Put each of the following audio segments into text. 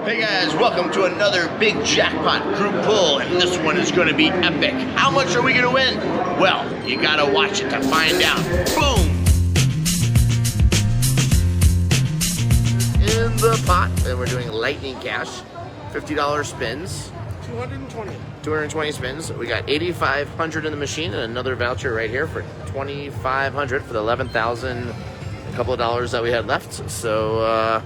Hey guys, welcome to another Big Jackpot group pull, and this one is going to be epic. How much are we going to win? Well, you got to watch it to find out. Boom! In the pot, and we're doing lightning cash, $50 spins. 220 spins. We got 8,500 in the machine, and another voucher right here for 2,500 for the 11,000, a couple of dollars that we had left. So,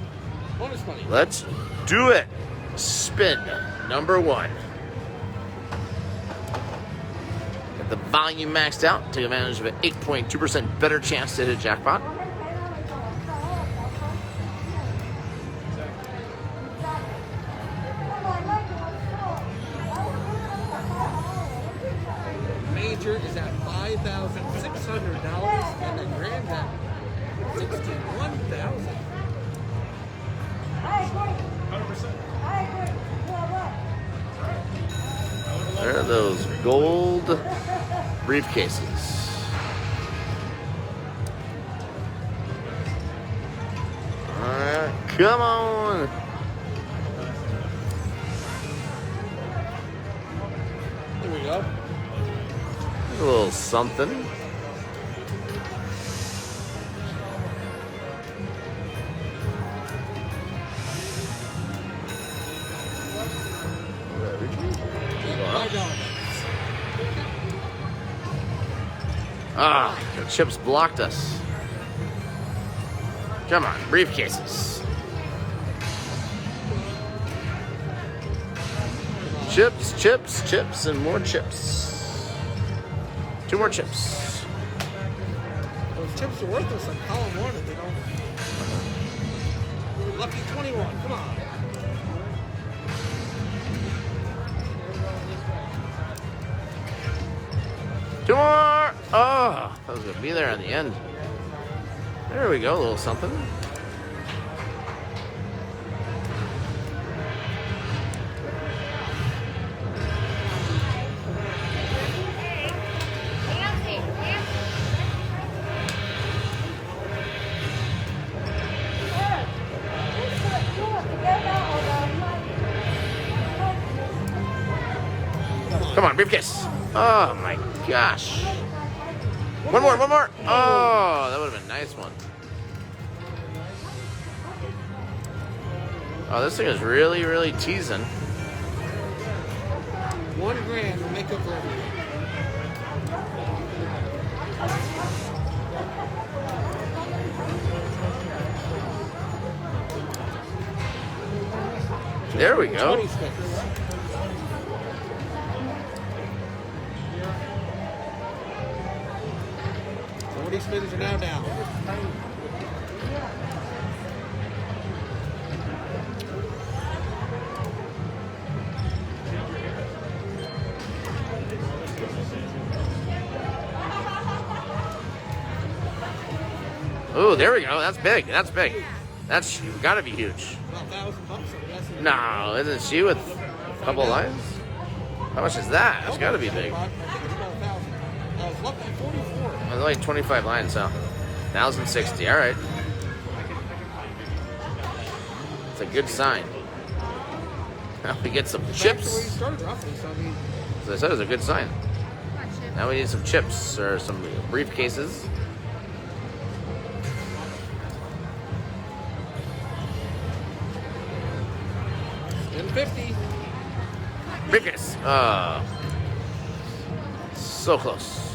bonus money. Let's do it. Spin number one. Get the volume maxed out. Take advantage of an 8.2% better chance to hit a jackpot. Major is at $5,600 and the grand at $61,000. There are those gold briefcases. Alright, come on. Here we go. A little something. Ah, the chips blocked us. Come on, briefcases. Chips, chips, chips, and more chips. Two more chips. Those chips are worthless on column one if they don't. Lucky 21, come on. Two more! Oh, that was going to be there on the end. There we go, a little something. Come on, briefcase. Oh my gosh. One more. Oh, that would have been a nice one. Oh, this thing is really, really teasing. $1 grand will make up for everything. There we go. 20 spins. 40 spins are now down. Oh, there we go. That's big. That's big. That's gotta be huge. About $1,000, I'm guessing. No, isn't she with a couple of lines? How much is that? That's gotta be big. Lucky 44. It's like 25 lines, so 1,060. All right. It's a good sign. Now we get some chips. Started roughly, so I mean, As I said, it's a good sign. Now we need some chips or some briefcases. spin 50. Briefcase. So close.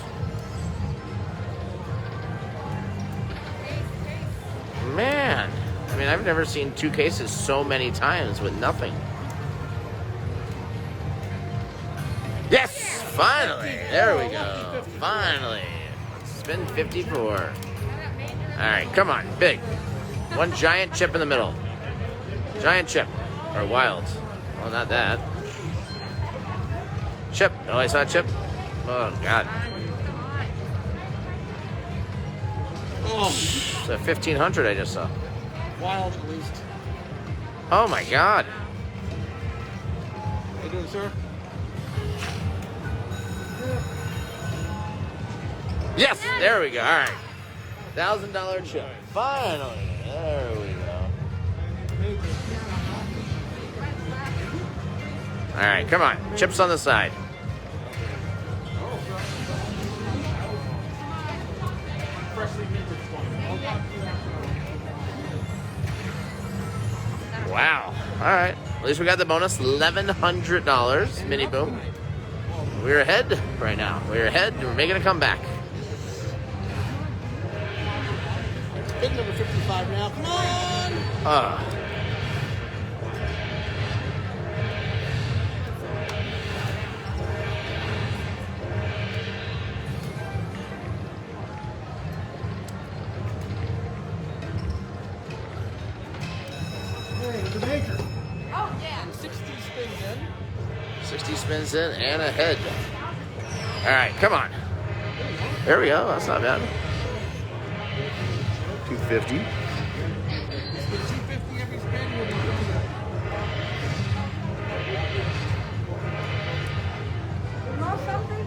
Man, I mean, I've never seen two cases so many times with nothing. Yes! Finally! There we go. Finally. Spin 54. Alright, come on. Big. One giant chip in the middle. Giant chip. Or wild. Well, not that. Chip. Oh, I saw a chip. Oh, God. Oh, It's a 1,500 I just saw. wild at least. Oh, my God. How you doing, sir? Yes! There we go. All right. $1,000 chip. Finally. There we go. All right, come on. Chips on the side. Wow. All right. At least we got the bonus, $1,100. Mini boom. We're ahead right now. We're ahead. We're making a comeback. Big number 55 now. Come on! The major. Oh, yeah. 60 spins in. 60 spins in and ahead. All right, come on. There we go. That's not bad. 250. 250 every spin. Will be good to go. You know something?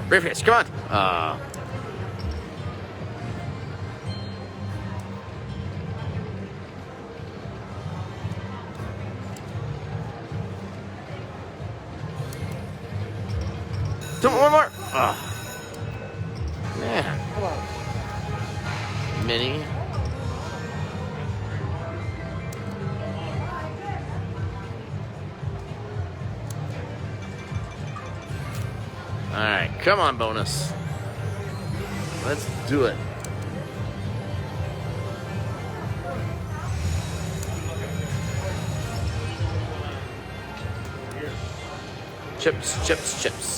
Briefcase, come on. One more. Man. Mini. All right, come on, bonus. Let's do it. Chips, chips, chips.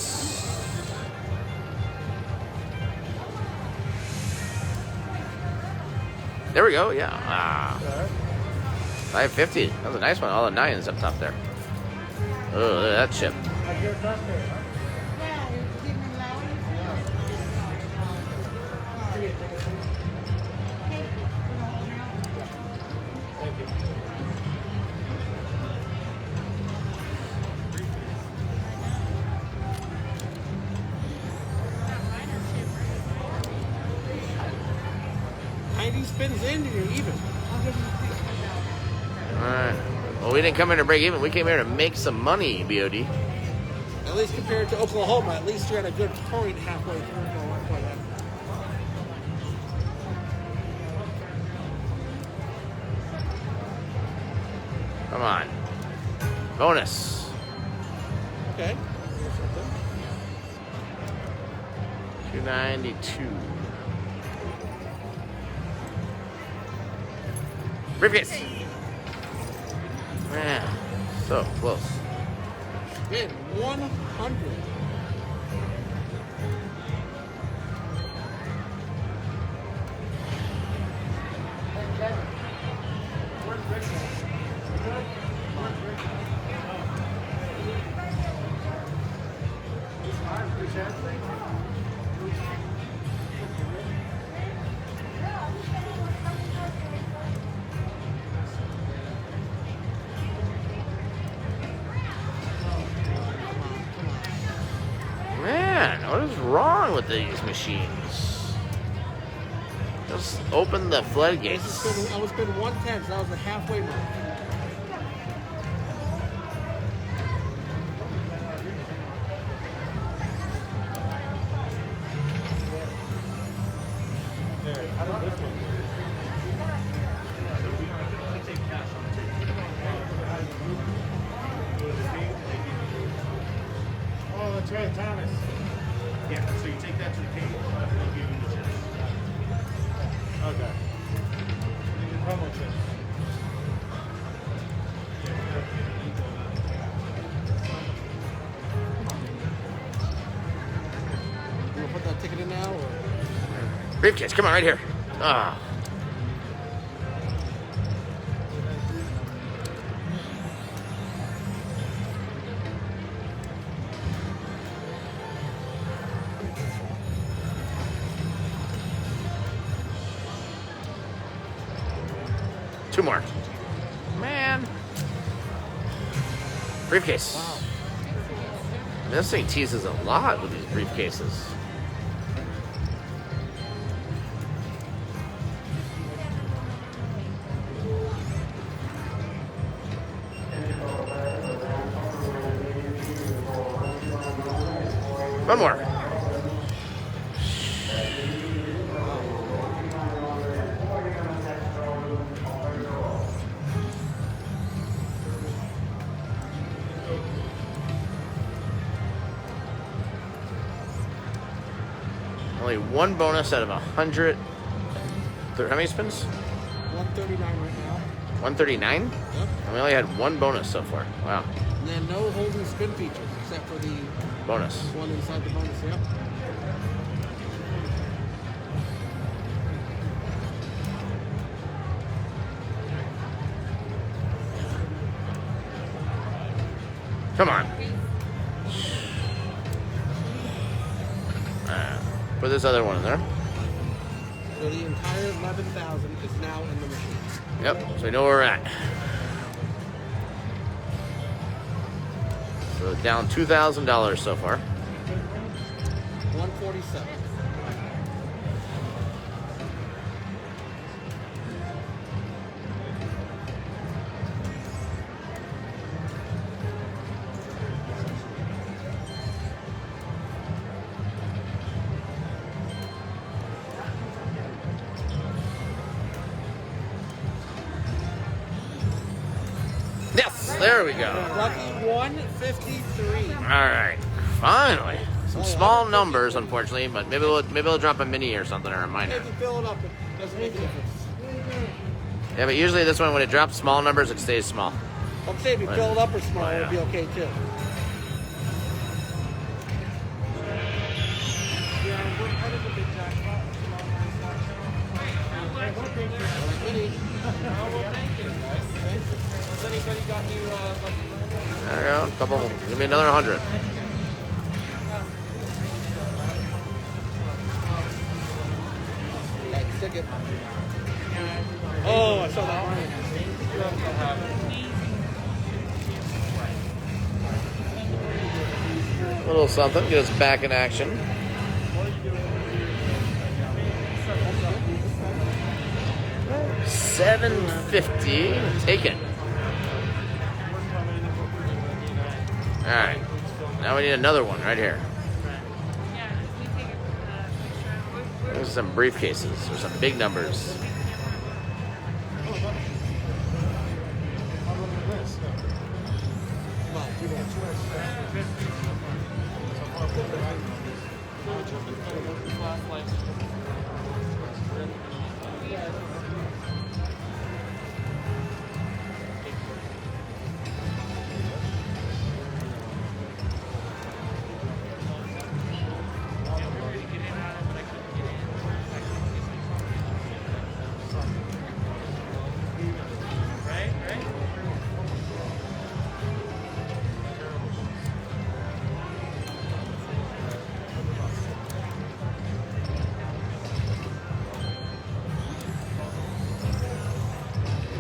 There we go, yeah. 550. That was a nice one. All the nines up top there. Oh, look at that chip. Spins in and you're even. Alright. Well, we didn't come here to break even. We came here to make some money, BOD. At least compared to Oklahoma, at least you're at a good point halfway through. Come on. Bonus. Okay. 292. Briefcase. Man, so close. Man, 100. What is wrong with these machines? Just open the floodgates. I was spending 110, so that was the halfway mark. Oh, that's right, Thomas. Yeah, so you take that to the cable, they'll give you the chips. Okay. The promo chips. You want to put that ticket in now? Or? Briefcase, come on, right here. Ah. 2 more. Man. Briefcase. Wow. This thing teases a lot with these briefcases. One more. Only 1 bonus out of 100. How many spins? 139 right now. 139? Yep. And we only had 1 bonus so far. Wow. And then no holding spin features except for the Bonus. one inside the bonus. Yep. Come on. Put this other one in there. So the entire 11,000 is now in the machine. Yep, so we know where we're at. So down $2,000 so far. 147. Yes, there we go. Lucky 153. All right, finally. Some small numbers, unfortunately, but maybe we'll drop a mini or something or a minor. If you fill it up, it doesn't make a difference. Yeah, but usually this one, when it drops small numbers, it stays small. I'm saying if you fill it up or small, it'll be okay too. There we go. Couple. Give me another 100. Stick it. Oh, I saw that one. A little something. Get us back in action. $750. Take it. All right. Now we need another one right here. There's some briefcases. There's some big numbers.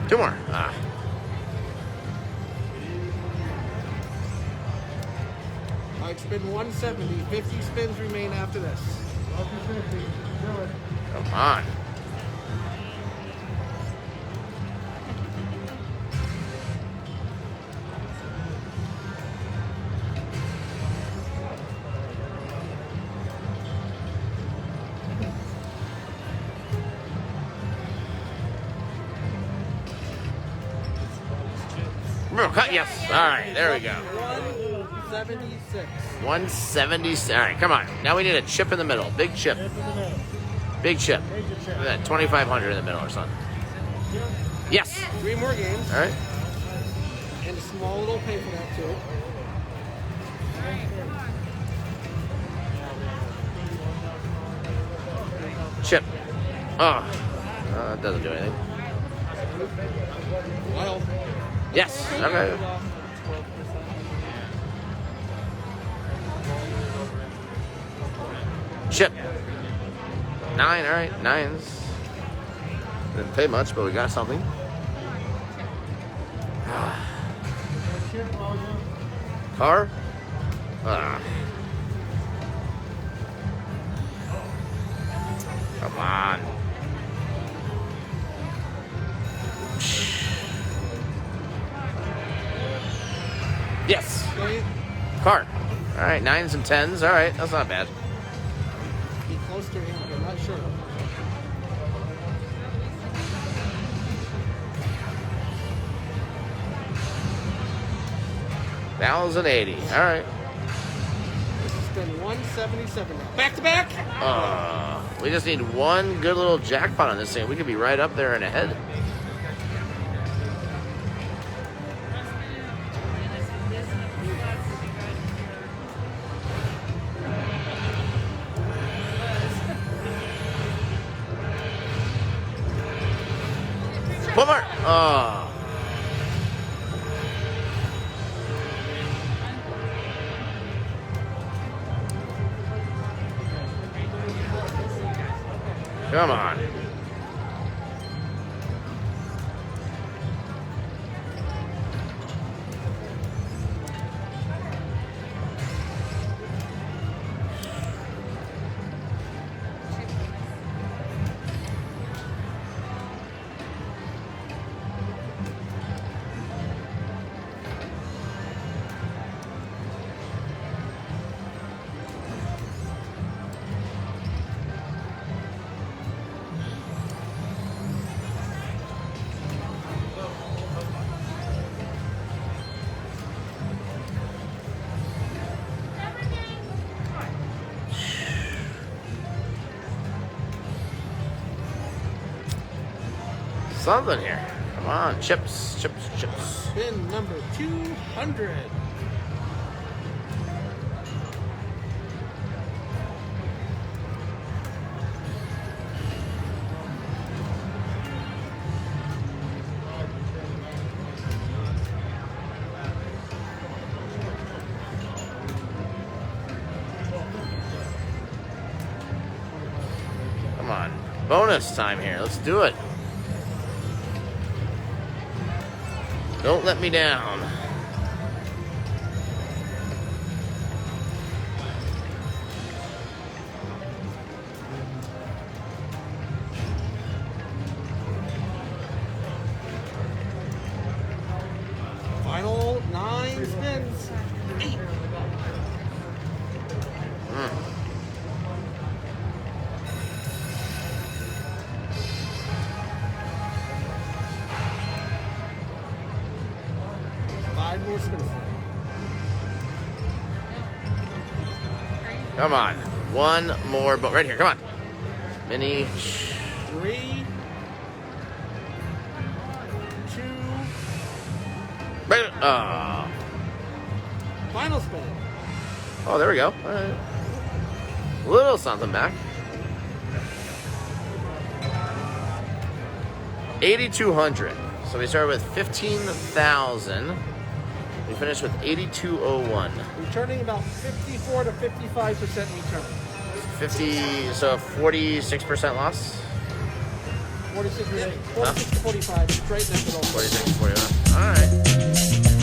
Two more. Ah. All right, spin 170. 50 spins remain after this. Come on. Yes. All right. There we go. 176. 170. All right. Come on. Now we need a chip in the middle. Big chip. Big chip. Look at that. 2,500 in the middle or something. Yes. 3 more games. All right. And a small little pay for that too. Chip. Oh. It doesn't do anything. Wild. Yes. Okay. Chip. 9. All right. 9s. Didn't pay much, but we got something. Car? Ah. Come on. Yes. Car. All right, 9s and 10s. All right, that's not bad. Be close to him, I'm not sure. $1,080. All right. This has been 177 now. Back to back. We just need one good little jackpot on this thing. We could be right up there and ahead. One more. Oh. Come on. Something here. Come on, chips, chips, chips. Spin number 200. Come on. Bonus time here. Let's do it. Don't let me down. Final 9 spins. 8. More spins. Come on. One more, but right here. Come on. Mini. 3, 2. Right. Oh. Final spin. Oh, there we go. All right. Little something back. 8,200. So we started with 15,000. We finished with 8,201. Returning about 54 to 55% return. 50, so 46% loss? 46 to 45. Straight in that middle. 46 to 45. All right.